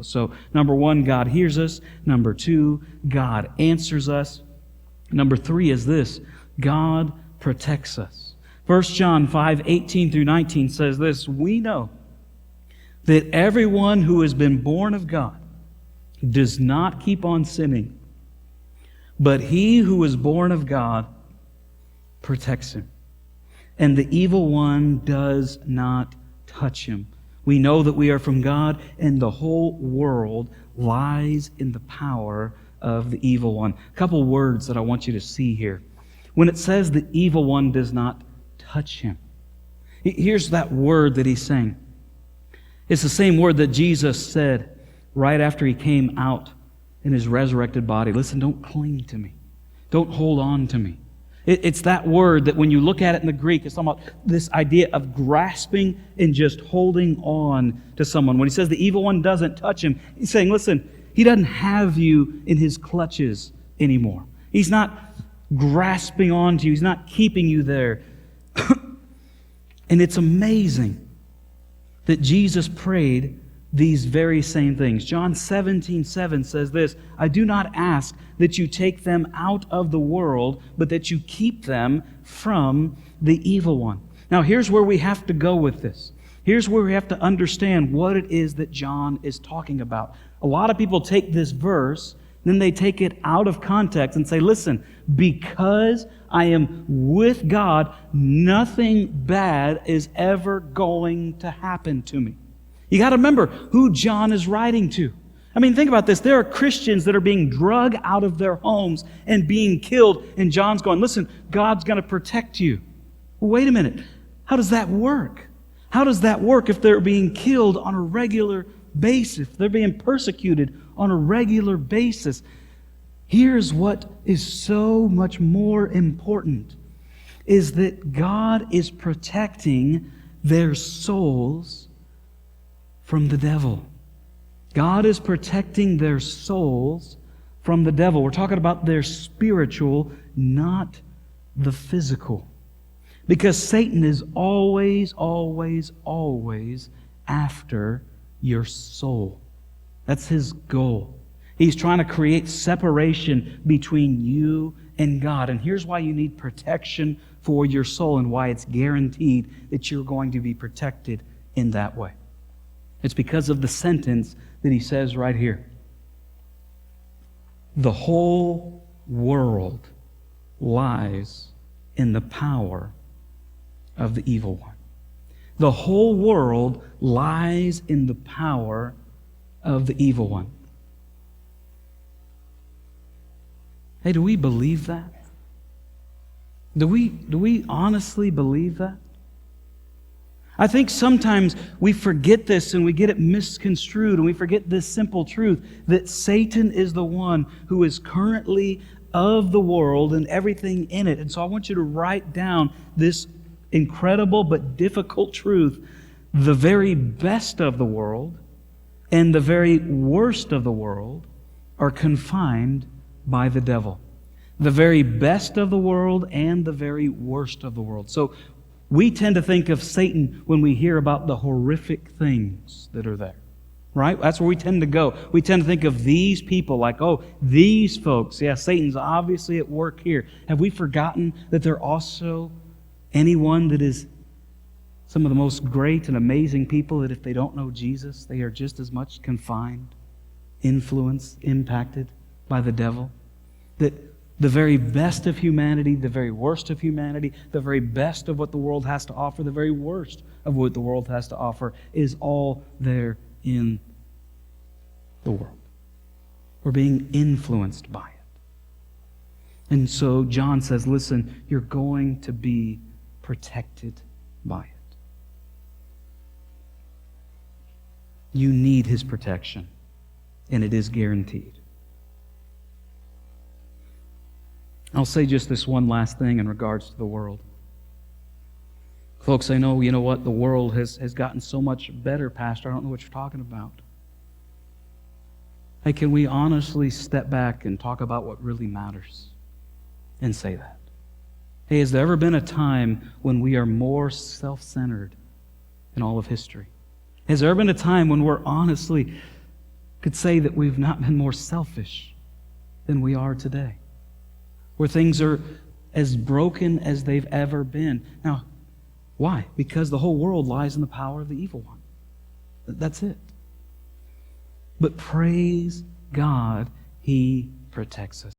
So, number one, God hears us. Number two, God answers us. Number three is this: God protects us. 1 John 5:18 through 19 says this: we know that everyone who has been born of God does not keep on sinning, but he who is born of God protects him, and the evil one does not touch him. We know that we are from God, and the whole world lies in the power of the evil one. A couple words that I want you to see here. When it says the evil one does not touch him, here's that word that he's saying. It's the same word that Jesus said right after he came out in his resurrected body. Listen, don't cling to me. Don't hold on to me. It's that word that when you look at it in the Greek, it's talking about this idea of grasping and just holding on to someone. When he says the evil one doesn't touch him, he's saying, listen, he doesn't have you in his clutches anymore. He's not grasping onto you. He's not keeping you there. And it's amazing that Jesus prayed these very same things. John 17:7 says this: I do not ask that you take them out of the world, but that you keep them from the evil one. Now here's where we have to go with this. Here's where we have to understand what it is that John is talking about. A lot of people take this verse, then they take it out of context and say, listen, because I am with God, nothing bad is ever going to happen to me. You got to remember who John is writing to. I mean, think about this. There are Christians that are being drug out of their homes and being killed, and John's going, listen, God's going to protect you. Well, wait a minute. How does that work? How does that work if they're being killed on a regular basis, if they're being persecuted on a regular basis? Here's what is so much more important, is that God is protecting their souls from the devil. God is protecting their souls from the devil. We're talking about their spiritual, not the physical. Because Satan is always, always, always after your soul. That's his goal. He's trying to create separation between you and God. And here's why you need protection for your soul and why it's guaranteed that you're going to be protected in that way. It's because of the sentence that he says right here. The whole world lies in the power of the evil one. The whole world lies in the power of the evil one. Hey, do we believe that? Do we honestly believe that? I think sometimes we forget this and we get it misconstrued, and we forget this simple truth that Satan is the one who is currently of the world and everything in it. And so I want you to write down this incredible but difficult truth. The very best of the world and the very worst of the world are confined by the devil. The very best of the world and the very worst of the world. So we tend to think of Satan when we hear about the horrific things that are there, right? That's where we tend to go. We tend to think of these people like, oh, these folks. Yeah, Satan's obviously at work here. Have we forgotten that they're also anyone that is some of the most great and amazing people, that if they don't know Jesus, they are just as much confined, influenced, impacted by the devil? That the very best of humanity, the very worst of humanity, the very best of what the world has to offer, the very worst of what the world has to offer is all there in the world. We're being influenced by it. And so John says, listen, you're going to be protected by it. You need his protection, and it is guaranteed. I'll say just this one last thing in regards to the world. Folks, I know, you know what? The world has gotten so much better, Pastor. I don't know what you're talking about. Hey, can we honestly step back and talk about what really matters and say that? Hey, has there ever been a time when we are more self-centered in all of history? Has there ever been a time when we're honestly could say that we've not been more selfish than we are today, where things are as broken as they've ever been. Now, why? Because the whole world lies in the power of the evil one. That's it. But praise God, He protects us.